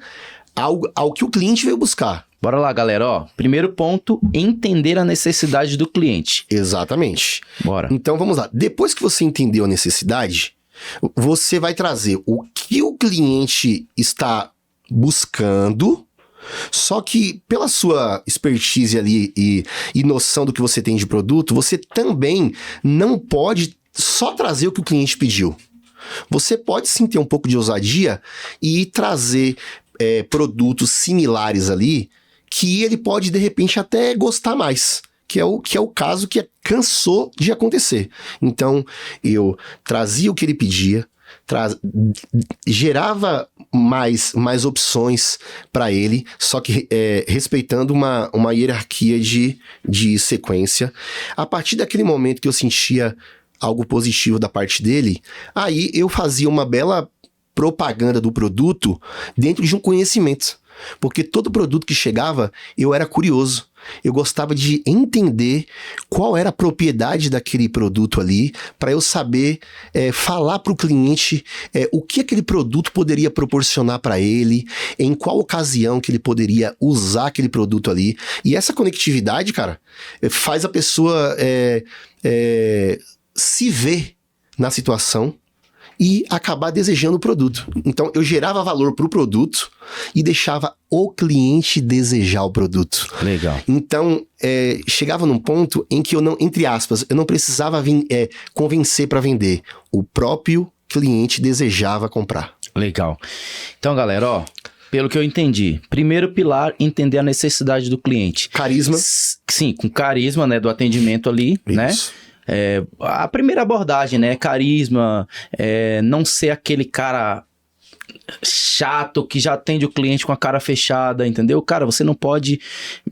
ao que o cliente veio buscar. Bora lá, galera. Primeiro ponto, entender a necessidade do cliente. Exatamente. Bora. Então vamos lá. Depois que você entendeu a necessidade, você vai trazer o que o cliente está buscando Só que pela sua expertise ali e noção do que você tem de produto, você também não pode só trazer o que o cliente pediu. Você pode sim ter um pouco de ousadia e trazer produtos similares ali que ele pode, de repente, até gostar mais. Que é o caso que cansou de acontecer. Então, eu trazia o que ele pedia, gerava mais opções para ele, só que respeitando uma hierarquia de sequência. A partir daquele momento que eu sentia algo positivo da parte dele, aí eu fazia uma bela propaganda do produto dentro de um conhecimento. Porque todo produto que chegava, eu era curioso. Eu gostava de entender qual era a propriedade daquele produto ali, para eu saber falar para o cliente o que aquele produto poderia proporcionar para ele, em qual ocasião que ele poderia usar aquele produto ali. E essa conectividade, cara, faz a pessoa se ver na situação e acabar desejando o produto. Então, eu gerava valor pro produto e deixava o cliente desejar o produto. Legal. Então, chegava num ponto em que eu não, entre aspas, eu não precisava convencer para vender. O próprio cliente desejava comprar. Legal. Então, galera, ó, pelo que eu entendi, primeiro pilar, entender a necessidade do cliente. Carisma. Sim, com carisma, né, do atendimento ali, Isso. né? A primeira abordagem, né? Carisma, não ser aquele cara chato que já atende o cliente com a cara fechada, entendeu? Cara, você não pode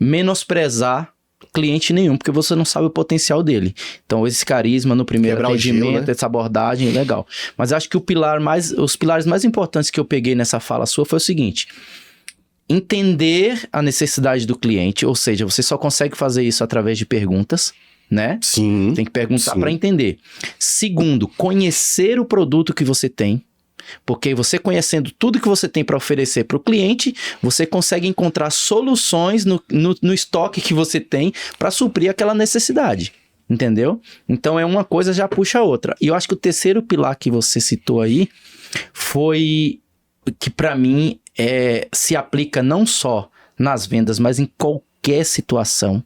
menosprezar cliente nenhum, porque você não sabe o potencial dele. Então, esse carisma no primeiro Quebrar o atendimento, gelo, né? essa abordagem, legal. Mas acho que os pilares mais importantes que eu peguei nessa fala sua foi o seguinte: entender a necessidade do cliente, ou seja, você só consegue fazer isso através de perguntas, né? Sim. Tem que perguntar Sim. para entender. Segundo, conhecer o produto que você tem, porque você conhecendo tudo que você tem para oferecer para o cliente, você consegue encontrar soluções no estoque que você tem para suprir aquela necessidade, entendeu? Então, uma coisa já puxa a outra. E eu acho que o terceiro pilar que você citou aí foi que para mim se aplica não só nas vendas, mas em qualquer situação,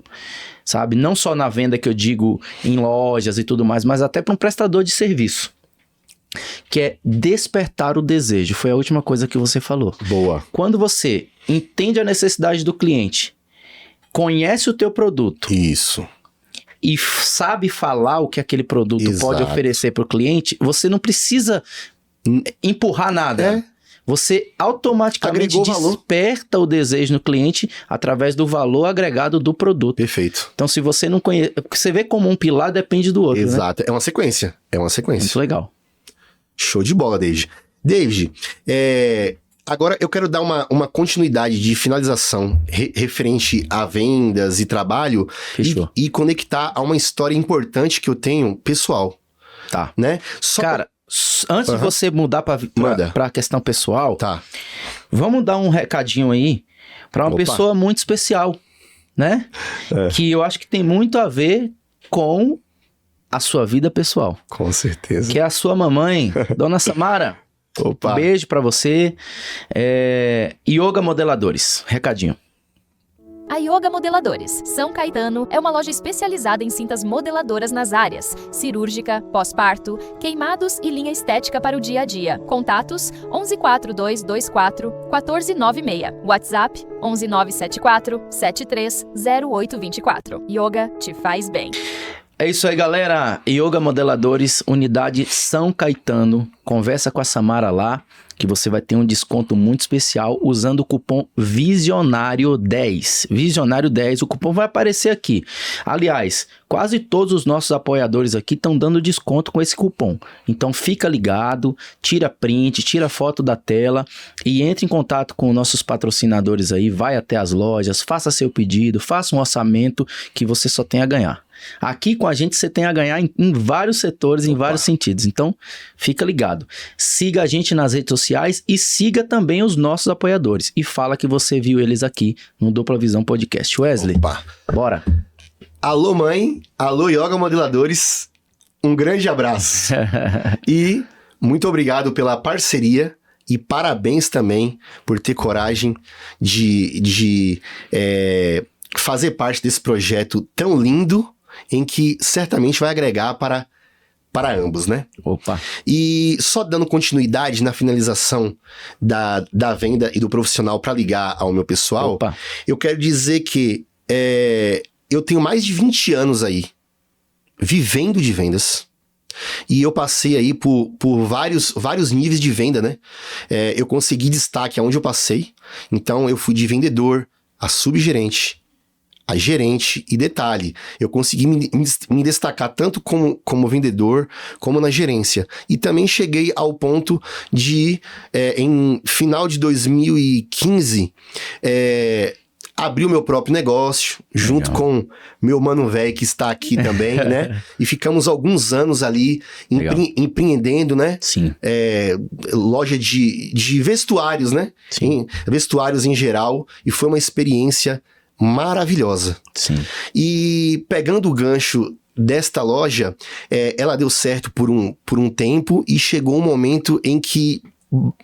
sabe? Não só na venda que eu digo em lojas e tudo mais, mas até para um prestador de serviço, que é despertar o desejo. Foi a última coisa que você falou. Boa. Quando você entende a necessidade do cliente, conhece o teu produto Isso. e sabe falar o que aquele produto Exato. pode oferecer para o cliente, você não precisa empurrar nada. Você automaticamente Agregou valor. desperta o desejo no cliente através do valor agregado do produto. Perfeito. Então, se você não conhece... Você vê como um pilar depende do outro, né? Exato. É uma sequência. Muito legal. Show de bola, David. David, agora eu quero dar uma continuidade de finalização referente a vendas e trabalho e conectar a uma história importante que eu tenho pessoal. Tá. Né? Cara, antes de você mudar para a questão pessoal, Tá. vamos dar um recadinho aí para uma pessoa muito especial, né? Que eu acho que tem muito a ver com a sua vida pessoal. Com certeza. Que é a sua mamãe, Dona Samara. Opa. Um beijo pra você. Yoga Modeladores, recadinho. A Yoga Modeladores, São Caetano, é uma loja especializada em cintas modeladoras nas áreas cirúrgica, pós-parto, queimados e linha estética para o dia a dia. Contatos 114224 1496. WhatsApp 11974 730824. Yoga te faz bem. É isso aí, galera. Yoga Modeladores, unidade São Caetano. Conversa com a Samara lá, que você vai ter um desconto muito especial usando o cupom VISIONÁRIO10. VISIONÁRIO10, o cupom vai aparecer aqui. Aliás, quase todos os nossos apoiadores aqui estão dando desconto com esse cupom. Então fica ligado, tira print, tira foto da tela e entre em contato com nossos patrocinadores aí, vai até as lojas, faça seu pedido, faça um orçamento que você só tem a ganhar. Aqui com a gente você tem a ganhar em vários setores, em vários sentidos. Então, fica ligado. Siga a gente nas redes sociais e siga também os nossos apoiadores. E fala que você viu eles aqui no Dupla Visão Podcast. Wesley, bora. Alô, mãe. Alô, Yoga Modeladores. Um grande abraço. E muito obrigado pela parceria E parabéns também por ter coragem de fazer parte desse projeto tão lindo, em que certamente vai agregar para ambos, né? Opa. E só dando continuidade na finalização da venda e do profissional para ligar ao meu pessoal, Opa. eu quero dizer que eu tenho mais de 20 anos aí vivendo de vendas. E eu passei aí por vários níveis de venda, né? Eu consegui destaque aonde eu passei. Então, eu fui de vendedor a subgerente, a gerente. E detalhe, eu consegui me destacar tanto como vendedor, como na gerência. E também cheguei ao ponto de, em final de 2015... abri o meu próprio negócio, junto com meu mano velho que está aqui também, né? E ficamos alguns anos ali empreendendo, né? Sim. Loja de vestuários, né? Sim. Vestuários em geral. E foi uma experiência maravilhosa. Sim. E pegando o gancho desta loja, ela deu certo por um tempo e chegou um momento em que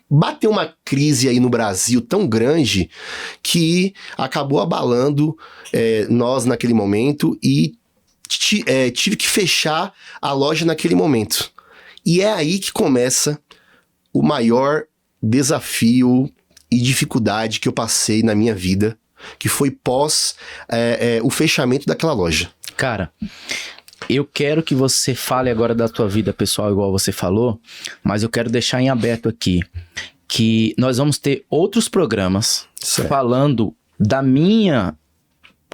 bateu uma crise aí no Brasil tão grande que acabou abalando nós naquele momento e tive que fechar a loja naquele momento. E é aí que começa o maior desafio e dificuldade que eu passei na minha vida, que foi pós o fechamento daquela loja. Cara, eu quero que você fale agora da tua vida pessoal, igual você falou, mas eu quero deixar em aberto aqui que nós vamos ter outros programas falando da minha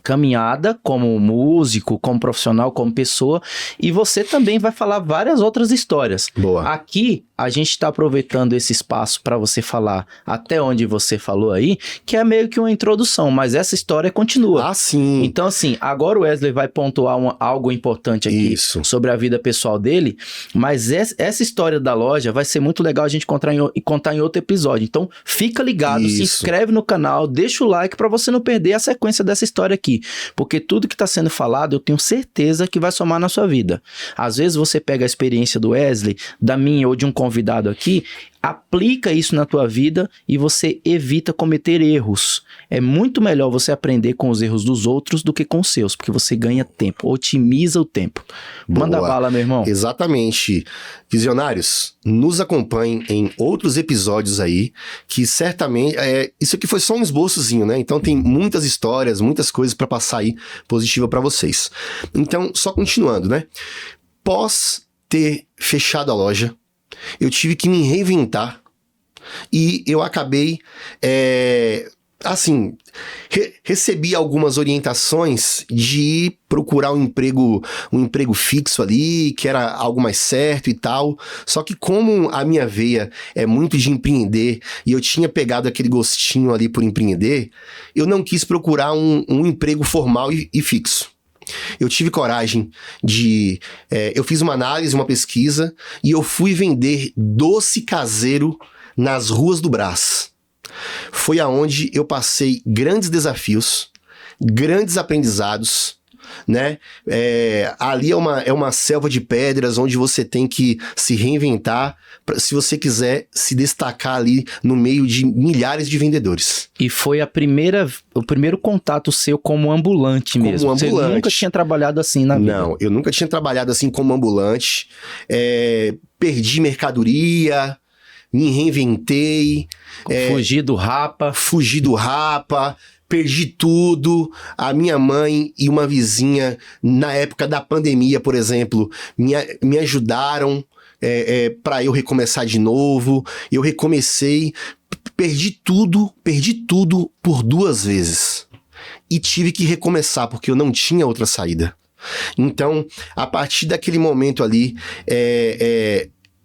caminhada como músico, como profissional, como pessoa, e você também vai falar várias outras histórias. Boa. Aqui, a gente está aproveitando esse espaço para você falar até onde você falou aí, que é meio que uma introdução, mas essa história continua. Ah, sim. Então, assim, agora o Wesley vai pontuar algo importante aqui sobre a vida pessoal dele, mas essa história da loja vai ser muito legal a gente contar em outro episódio. Então, fica ligado, se inscreve no canal, deixa o like para você não perder a sequência dessa história aqui, porque tudo que está sendo falado, eu tenho certeza que vai somar na sua vida. Às vezes você pega a experiência do Wesley, da minha ou de um convidado aqui, aplica isso na tua vida e você evita cometer erros. É muito melhor você aprender com os erros dos outros do que com os seus, porque você ganha tempo, otimiza o tempo. Boa. Manda bala, meu irmão. Exatamente. Visionários, nos acompanhem em outros episódios aí, que certamente... isso aqui foi só um esboçozinho, né? Então tem muitas histórias, muitas coisas para passar aí positiva para vocês. Então, só continuando, né? Pós ter fechado a loja, eu tive que me reinventar e eu acabei, recebi algumas orientações de procurar um emprego fixo ali, que era algo mais certo e tal. Só que como a minha veia é muito de empreender e eu tinha pegado aquele gostinho ali por empreender, eu não quis procurar um emprego formal e fixo. Eu tive coragem eu fiz uma análise, uma pesquisa, e eu fui vender doce caseiro nas ruas do Brás. Foi aonde eu passei grandes desafios, grandes aprendizados, né? Ali é uma selva de pedras onde você tem que se reinventar se você quiser se destacar ali no meio de milhares de vendedores. E foi o primeiro contato seu como ambulante mesmo. Como ambulante. Você nunca tinha trabalhado assim na vida? Não, eu nunca tinha trabalhado assim como ambulante. Perdi mercadoria, me reinventei. Fugi do rapa. Perdi tudo. A minha mãe e uma vizinha, na época da pandemia, por exemplo, me ajudaram para eu recomeçar de novo. Eu recomecei, perdi tudo por 2 vezes. E tive que recomeçar, porque eu não tinha outra saída. Então, a partir daquele momento ali,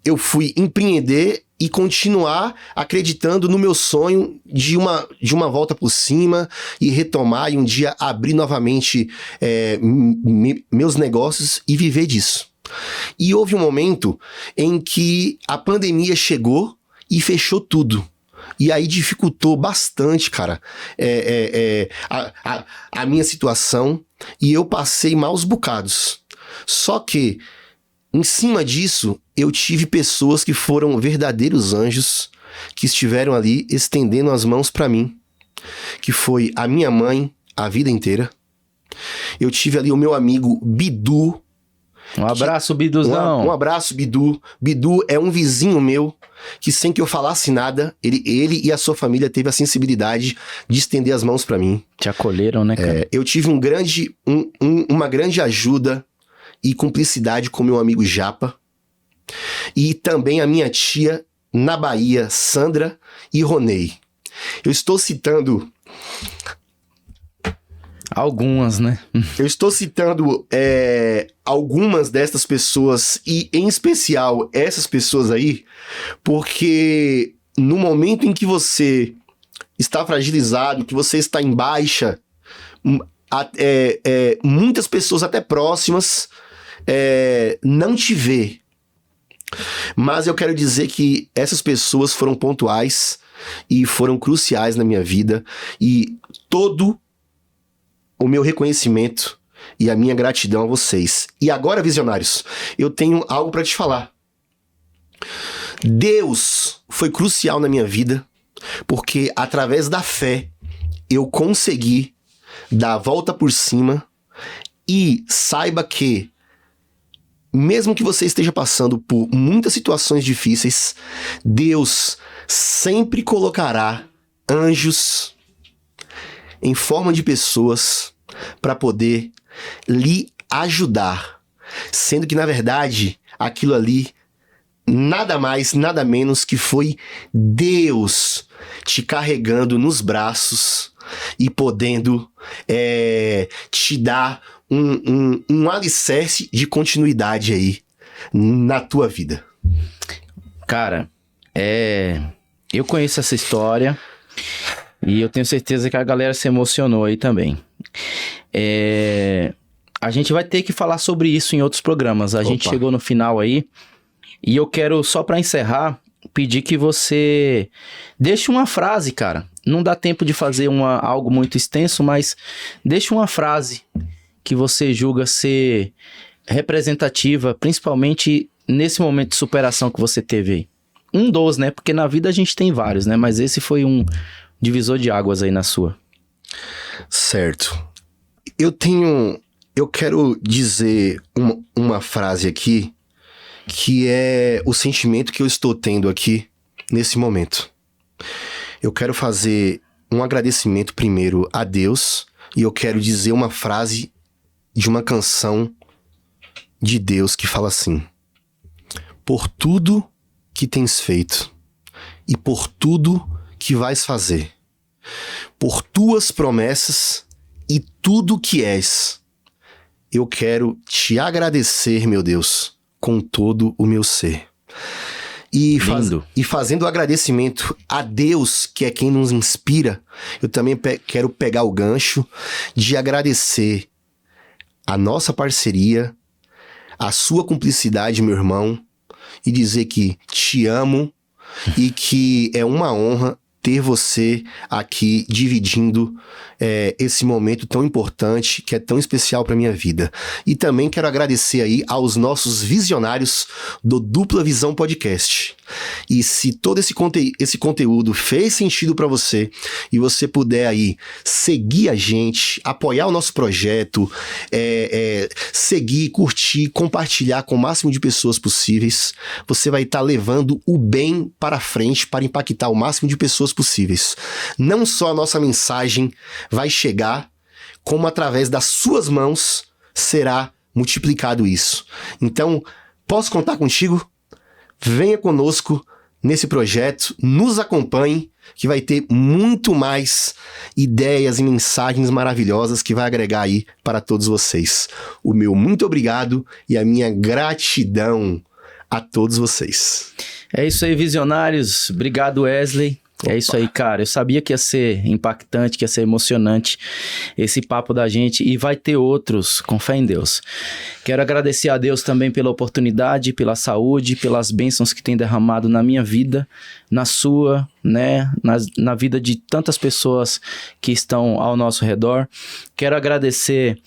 eu fui empreender e continuar acreditando no meu sonho de uma volta por cima e retomar e um dia abrir novamente meus negócios e viver disso. E houve um momento em que a pandemia chegou e fechou tudo. E aí dificultou bastante, cara, a minha situação, e eu passei maus bocados. Só que, em cima disso, eu tive pessoas que foram verdadeiros anjos que estiveram ali estendendo as mãos para mim, que foi a minha mãe a vida inteira. Eu tive ali o meu amigo Bidu. Um abraço, Biduzão. Um abraço, Bidu. Bidu é um vizinho meu que, sem que eu falasse nada, ele e a sua família teve a sensibilidade de estender as mãos para mim. Te acolheram, né, cara? Eu tive uma grande ajuda e cumplicidade com meu amigo Japa. E também a minha tia na Bahia, Sandra e Ronei. Eu estou citando... Algumas, né? Eu estou citando algumas dessas pessoas, e em especial essas pessoas aí, porque no momento em que você está fragilizado, que você está em baixa, muitas pessoas até próximas não te vê. Mas eu quero dizer que essas pessoas foram pontuais e foram cruciais na minha vida, e todo o meu reconhecimento e a minha gratidão a vocês. E agora, visionários, eu tenho algo para te falar. Deus foi crucial na minha vida, porque através da fé eu consegui dar a volta por cima. E saiba que, mesmo que você esteja passando por muitas situações difíceis, Deus sempre colocará anjos em forma de pessoas para poder lhe ajudar. Sendo que, na verdade, aquilo ali nada mais, nada menos que foi Deus te carregando nos braços e podendo te dar um alicerce de continuidade aí na tua vida. Cara, eu conheço essa história e eu tenho certeza que a galera se emocionou aí também. A gente vai ter que falar sobre isso em outros programas. A gente chegou no final aí e eu quero, só para encerrar, pedir que você deixe uma frase, cara. Não dá tempo de fazer algo muito extenso, mas deixe uma frase que você julga ser representativa, principalmente nesse momento de superação que você teve aí. Um dos, né? Porque na vida a gente tem vários, né? Mas esse foi um divisor de águas aí na sua. Certo. Eu quero dizer uma frase aqui, que é o sentimento que eu estou tendo aqui nesse momento. Eu quero fazer um agradecimento primeiro a Deus, e eu quero dizer uma frase de uma canção de Deus que fala assim: por tudo que tens feito e por tudo que vais fazer, por tuas promessas e tudo que és, eu quero te agradecer, meu Deus, com todo o meu ser. E fazendo o agradecimento a Deus, que é quem nos inspira, eu também quero pegar o gancho de agradecer a nossa parceria, a sua cumplicidade, meu irmão, e dizer que te amo e que é uma honra ter você aqui dividindo esse momento tão importante, que é tão especial para minha vida. E também quero agradecer aí aos nossos visionários do Dupla Visão Podcast. E se todo esse conteúdo fez sentido para você e você puder aí seguir a gente, apoiar o nosso projeto, seguir, curtir, compartilhar com o máximo de pessoas possíveis, você vai estar levando o bem para frente para impactar o máximo de pessoas possíveis. Não só a nossa mensagem vai chegar, como através das suas mãos será multiplicado isso. Então, posso contar contigo? Venha conosco nesse projeto, nos acompanhe, que vai ter muito mais ideias e mensagens maravilhosas que vai agregar aí para todos vocês. O meu muito obrigado e a minha gratidão a todos vocês. É isso aí, visionários. Obrigado, Wesley. É isso aí, cara. Eu sabia que ia ser impactante, que ia ser emocionante esse papo da gente, e vai ter outros, com fé em Deus. Quero agradecer a Deus também pela oportunidade, pela saúde, pelas bênçãos que tem derramado na minha vida, na sua, né, na vida de tantas pessoas que estão ao nosso redor. Quero agradecer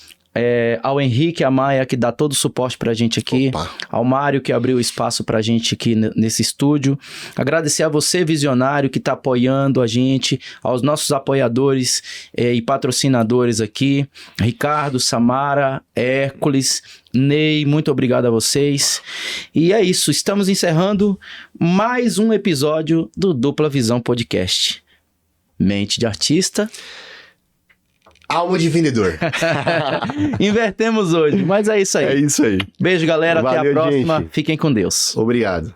ao Henrique, a Maia, que dá todo o suporte pra gente aqui, Opa. ao Mário, que abriu espaço pra gente aqui nesse estúdio. Agradecer a você, visionário, que tá apoiando a gente, aos nossos apoiadores e patrocinadores aqui, Ricardo, Samara, Hércules, Ney, muito obrigado a vocês. E é isso, estamos encerrando mais um episódio do Dupla Visão Podcast. Mente de artista... Alma de vendedor. Invertemos hoje, mas é isso aí. É isso aí. Beijo, galera. Até a Valeu, próxima. gente. Fiquem com Deus. Obrigado.